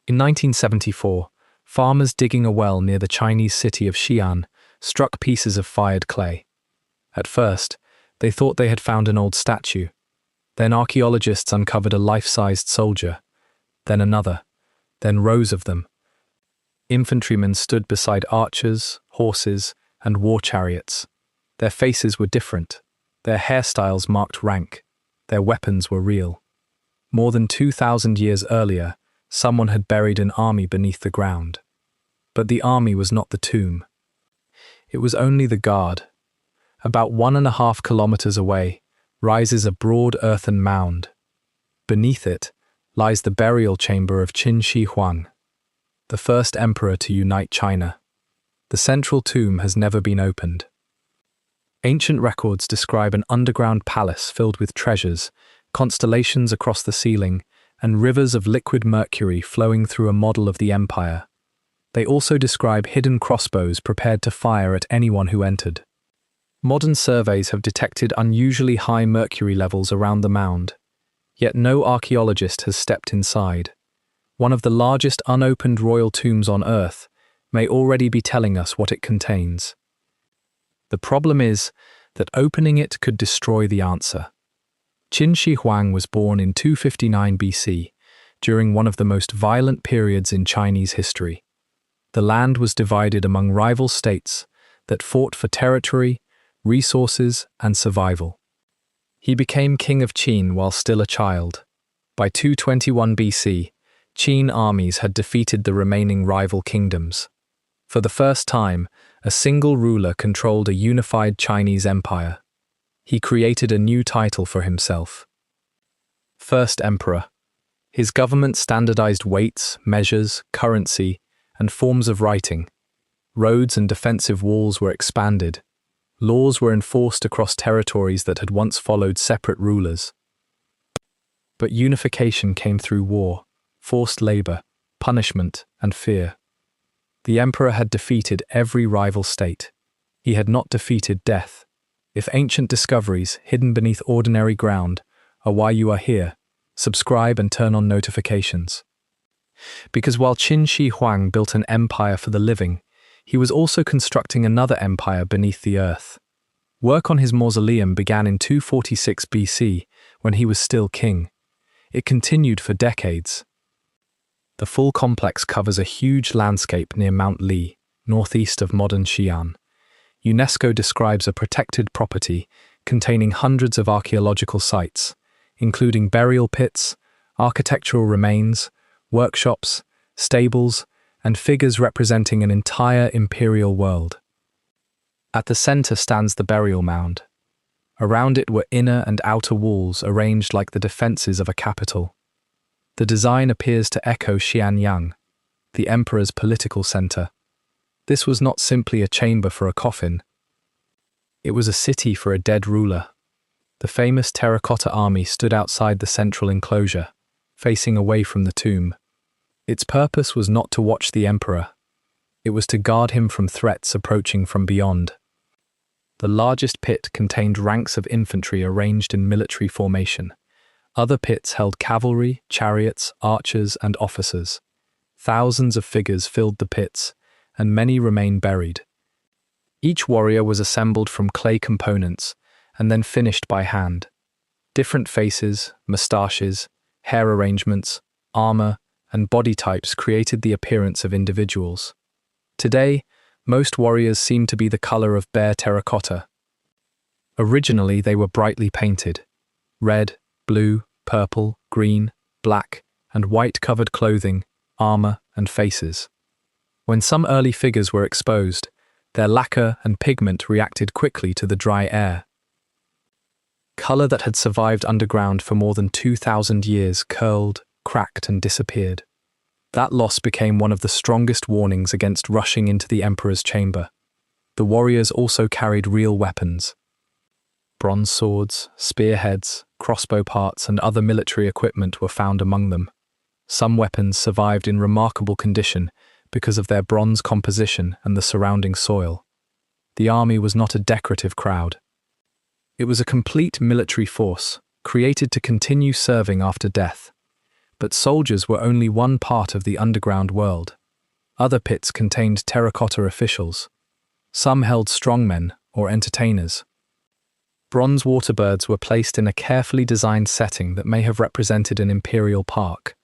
In 1974, farmers digging a well near the Chinese city of Xi'an struck pieces of fired clay. At first, they thought they had found an old statue. Then archaeologists uncovered a life-sized soldier, then another, then rows of them. Infantrymen stood beside archers, horses, and war chariots. Their faces were different. Their hairstyles marked rank. Their weapons were real. More than 2,000 years earlier, someone had buried an army beneath the ground. But the army was not the tomb. It was only the guard. About 1.5 kilometers away rises a broad earthen mound. Beneath it lies the burial chamber of Qin Shi Huang, the first emperor to unite China. The central tomb has never been opened. Ancient records describe an underground palace filled with treasures, constellations across the ceiling, and rivers of liquid mercury flowing through a model of the empire. They also describe hidden crossbows prepared to fire at anyone who entered. Modern surveys have detected unusually high mercury levels around the mound, yet no archaeologist has stepped inside. One of the largest unopened royal tombs on Earth may already be telling us what it contains. The problem is that opening it could destroy the answer. Qin Shi Huang was born in 259 BC, during one of the most violent periods in Chinese history. The land was divided among rival states that fought for territory, resources, and survival. He became king of Qin while still a child. By 221 BC, Qin armies had defeated the remaining rival kingdoms. For the first time, a single ruler controlled a unified Chinese empire. He created a new title for himself. First Emperor. His government standardized weights, measures, currency, and forms of writing. Roads and defensive walls were expanded. Laws were enforced across territories that had once followed separate rulers. But unification came through war, forced labor, punishment, and fear. The emperor had defeated every rival state. He had not defeated death. If ancient discoveries hidden beneath ordinary ground are why you are here, subscribe and turn on notifications. Because while Qin Shi Huang built an empire for the living, he was also constructing another empire beneath the earth. Work on his mausoleum began in 246 BC, when he was still king. It continued for decades. The full complex covers a huge landscape near Mount Li, northeast of modern Xi'an. UNESCO describes a protected property containing hundreds of archaeological sites, including burial pits, architectural remains, workshops, stables, and figures representing an entire imperial world. At the center stands the burial mound. Around it were inner and outer walls arranged like the defenses of a capital. The design appears to echo Xi'an, the emperor's political center. This was not simply a chamber for a coffin. It was a city for a dead ruler. The famous terracotta army stood outside the central enclosure, facing away from the tomb. Its purpose was not to watch the emperor. It was to guard him from threats approaching from beyond. The largest pit contained ranks of infantry arranged in military formation. Other pits held cavalry, chariots, archers, and officers. Thousands of figures filled the pits, and many remain buried. Each warrior was assembled from clay components and then finished by hand. Different faces, moustaches, hair arrangements, armor, and body types created the appearance of individuals. Today, most warriors seem to be the color of bare terracotta. Originally, they were brightly painted. Red, blue, purple, green, black, and white-covered clothing, armor, and faces. When some early figures were exposed, their lacquer and pigment reacted quickly to the dry air. Color that had survived underground for more than 2,000 years curled, cracked, and disappeared. That loss became one of the strongest warnings against rushing into the emperor's chamber. The warriors also carried real weapons. Bronze swords, spearheads, crossbow parts, and other military equipment were found among them. Some weapons survived in remarkable condition because of their bronze composition and the surrounding soil. The army was not a decorative crowd. It was a complete military force, created to continue serving after death. But soldiers were only one part of the underground world. Other pits contained terracotta officials. Some held strongmen or entertainers. Bronze waterbirds were placed in a carefully designed setting that may have represented an imperial park.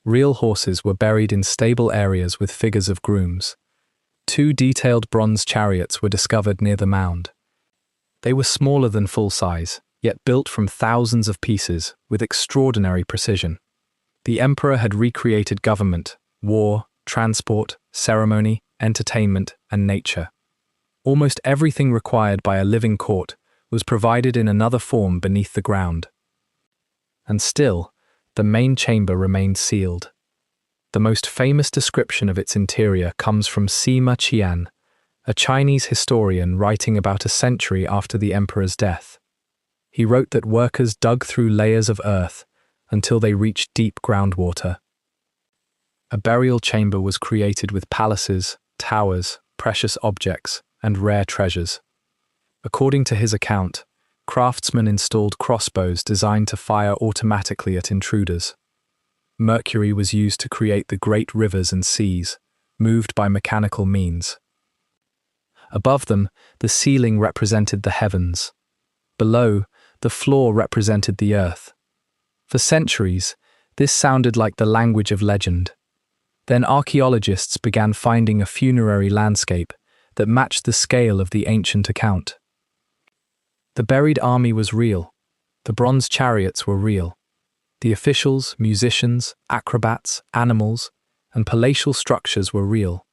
Real horses were buried in stable areas with figures of grooms. 2 detailed bronze chariots were discovered near the mound. They were smaller than full size, yet built from thousands of pieces with extraordinary precision. The emperor had recreated government, war, transport, ceremony, entertainment, and nature. Almost everything required by a living court was provided in another form beneath the ground. And still, the main chamber remained sealed. The most famous description of its interior comes from Sima Qian, a Chinese historian writing about a century after the emperor's death. He wrote that workers dug through layers of earth until they reached deep groundwater. A burial chamber was created with palaces, towers, precious objects, and rare treasures. According to his account, craftsmen installed crossbows designed to fire automatically at intruders. Mercury was used to create the great rivers and seas, moved by mechanical means. Above them, the ceiling represented the heavens. Below, the floor represented the earth. For centuries, this sounded like the language of legend. Then archaeologists began finding a funerary landscape that matched the scale of the ancient account. The buried army was real. The bronze chariots were real. The officials, musicians, acrobats, animals, and palatial structures were real.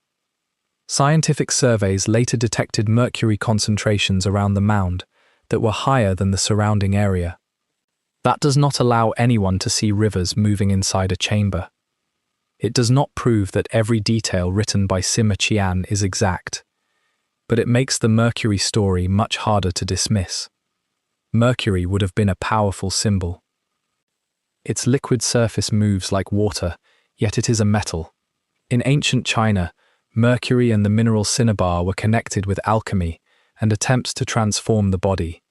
Scientific surveys later detected mercury concentrations around the mound that were higher than the surrounding area. That does not allow anyone to see rivers moving inside a chamber. It does not prove that every detail written by Sima Qian is exact, but it makes the mercury story much harder to dismiss. Mercury would have been a powerful symbol. Its liquid surface moves like water, yet it is a metal. In ancient China, mercury and the mineral cinnabar were connected with alchemy and attempts to transform the body.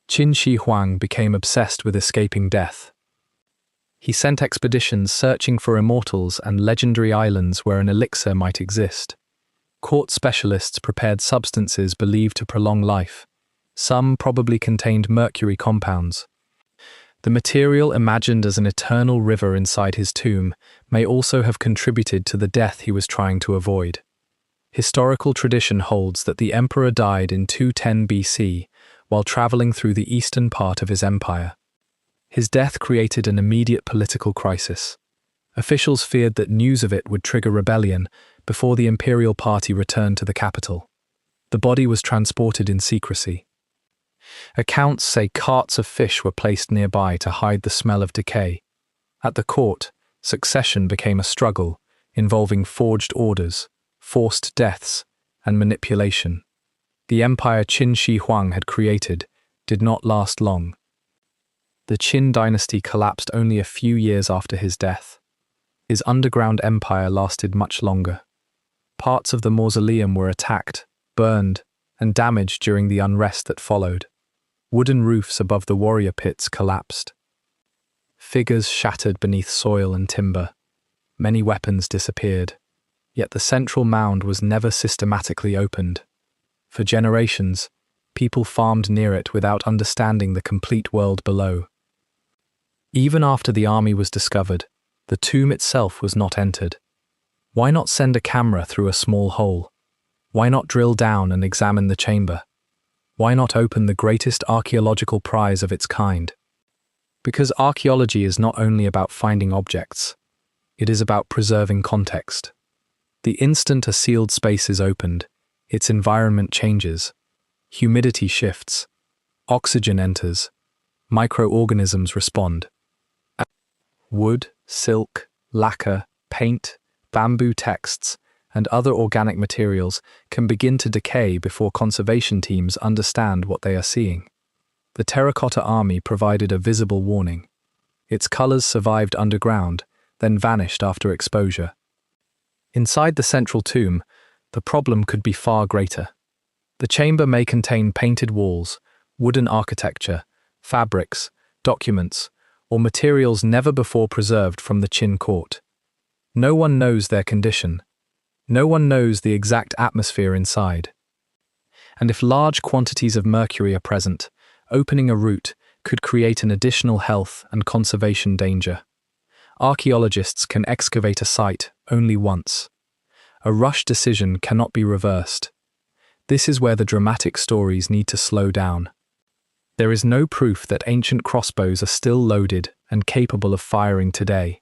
Qin Shi Huang became obsessed with escaping death. He sent expeditions searching for immortals and legendary islands where an elixir might exist. Court specialists prepared substances believed to prolong life. Some probably contained mercury compounds. The material imagined as an eternal river inside his tomb may also have contributed to the death he was trying to avoid. Historical tradition holds that the emperor died in 210 BC while traveling through the eastern part of his empire. His death created an immediate political crisis. Officials feared that news of it would trigger rebellion before the imperial party returned to the capital. The body was transported in secrecy. Accounts say carts of fish were placed nearby to hide the smell of decay. At the court, succession became a struggle, involving forged orders, forced deaths, and manipulation. The empire Qin Shi Huang had created did not last long. The Qin dynasty collapsed only a few years after his death. His underground empire lasted much longer. Parts of the mausoleum were attacked, burned, and damaged during the unrest that followed. Wooden roofs above the warrior pits collapsed. Figures shattered beneath soil and timber. Many weapons disappeared. Yet the central mound was never systematically opened. For generations, people farmed near it without understanding the complete world below. Even after the army was discovered, the tomb itself was not entered. Why not send a camera through a small hole? Why not drill down and examine the chamber? Why not open the greatest archaeological prize of its kind? Because archaeology is not only about finding objects, it is about preserving context. The instant a sealed space is opened, its environment changes. Humidity shifts. Oxygen enters. Microorganisms respond. Wood, silk, lacquer, paint, bamboo texts, and other organic materials can begin to decay before conservation teams understand what they are seeing. The terracotta army provided a visible warning. Its colors survived underground, then vanished after exposure. Inside the central tomb, the problem could be far greater. The chamber may contain painted walls, wooden architecture, fabrics, documents, or materials never before preserved from the Qin court. No one knows their condition. No one knows the exact atmosphere inside. And if large quantities of mercury are present, opening a route could create an additional health and conservation danger. Archaeologists can excavate a site only once. A rush decision cannot be reversed. This is where the dramatic stories need to slow down. There is no proof that ancient crossbows are still loaded and capable of firing today.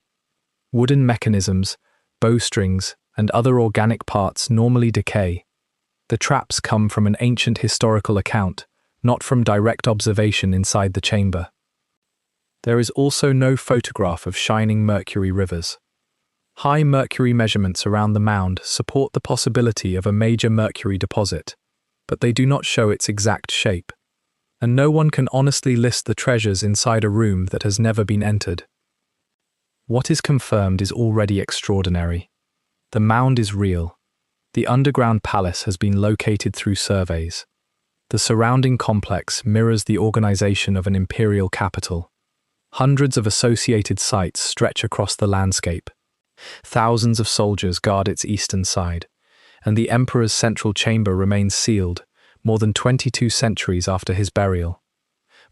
Wooden mechanisms, bowstrings, and other organic parts normally decay. The traps come from an ancient historical account, not from direct observation inside the chamber. There is also no photograph of shining mercury rivers. High mercury measurements around the mound support the possibility of a major mercury deposit, but they do not show its exact shape, and no one can honestly list the treasures inside a room that has never been entered. What is confirmed is already extraordinary. The mound is real. The underground palace has been located through surveys. The surrounding complex mirrors the organization of an imperial capital. Hundreds of associated sites stretch across the landscape. Thousands of soldiers guard its eastern side, and the emperor's central chamber remains sealed more than 22 centuries after his burial.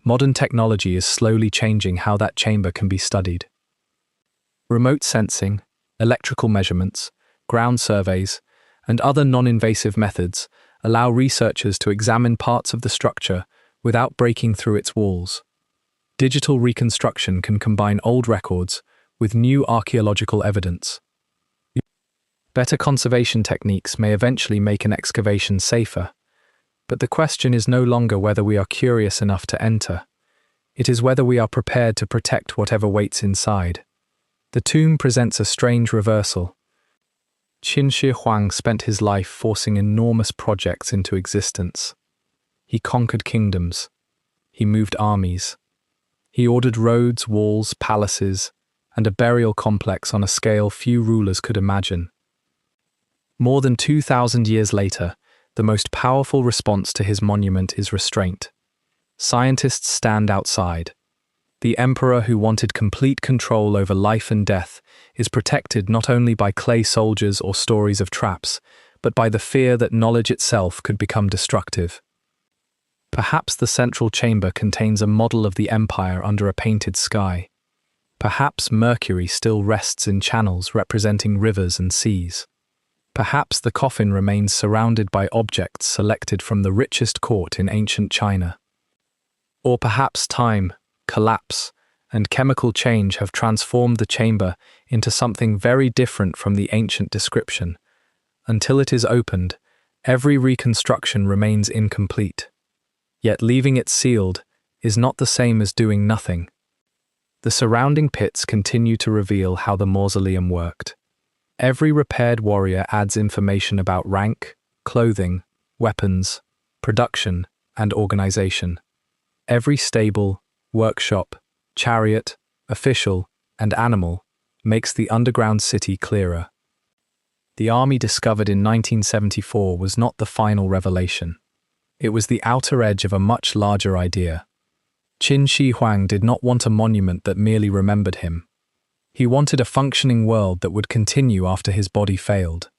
Modern technology is slowly changing how that chamber can be studied. Remote sensing, electrical measurements, ground surveys, and other non-invasive methods allow researchers to examine parts of the structure without breaking through its walls. Digital reconstruction can combine old records with new archaeological evidence. Better conservation techniques may eventually make an excavation safer, but the question is no longer whether we are curious enough to enter. It is whether we are prepared to protect whatever waits inside. The tomb presents a strange reversal. Qin Shi Huang spent his life forcing enormous projects into existence. He conquered kingdoms. He moved armies. He ordered roads, walls, palaces, and a burial complex on a scale few rulers could imagine. More than 2,000 years later, the most powerful response to his monument is restraint. Scientists stand outside. The emperor who wanted complete control over life and death is protected not only by clay soldiers or stories of traps, but by the fear that knowledge itself could become destructive. Perhaps the central chamber contains a model of the empire under a painted sky. Perhaps Mercury still rests in channels representing rivers and seas. Perhaps the coffin remains surrounded by objects selected from the richest court in ancient China. Or perhaps time, collapse, and chemical change have transformed the chamber into something very different from the ancient description. Until it is opened, every reconstruction remains incomplete. Yet leaving it sealed is not the same as doing nothing. The surrounding pits continue to reveal how the mausoleum worked. Every repaired warrior adds information about rank, clothing, weapons, production, and organization. Every stable, workshop, chariot, official, and animal makes the underground city clearer. The army discovered in 1974 was not the final revelation. It was the outer edge of a much larger idea. Qin Shi Huang did not want a monument that merely remembered him. He wanted a functioning world that would continue after his body failed.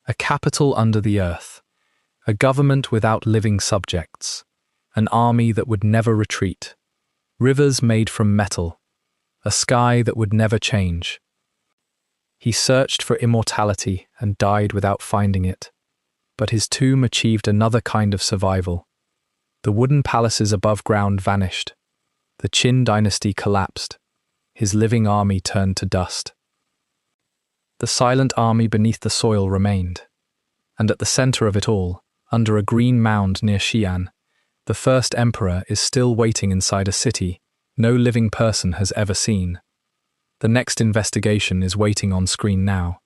A capital under the earth, a government without living subjects, an army that would never retreat, rivers made from metal, a sky that would never change. He searched for immortality and died without finding it, but his tomb achieved another kind of survival. The wooden palaces above ground vanished. The Qin dynasty collapsed. His living army turned to dust. The silent army beneath the soil remained. And at the center of it all, under a green mound near Xi'an, the first emperor is still waiting inside a city no living person has ever seen. The next investigation is waiting on screen now.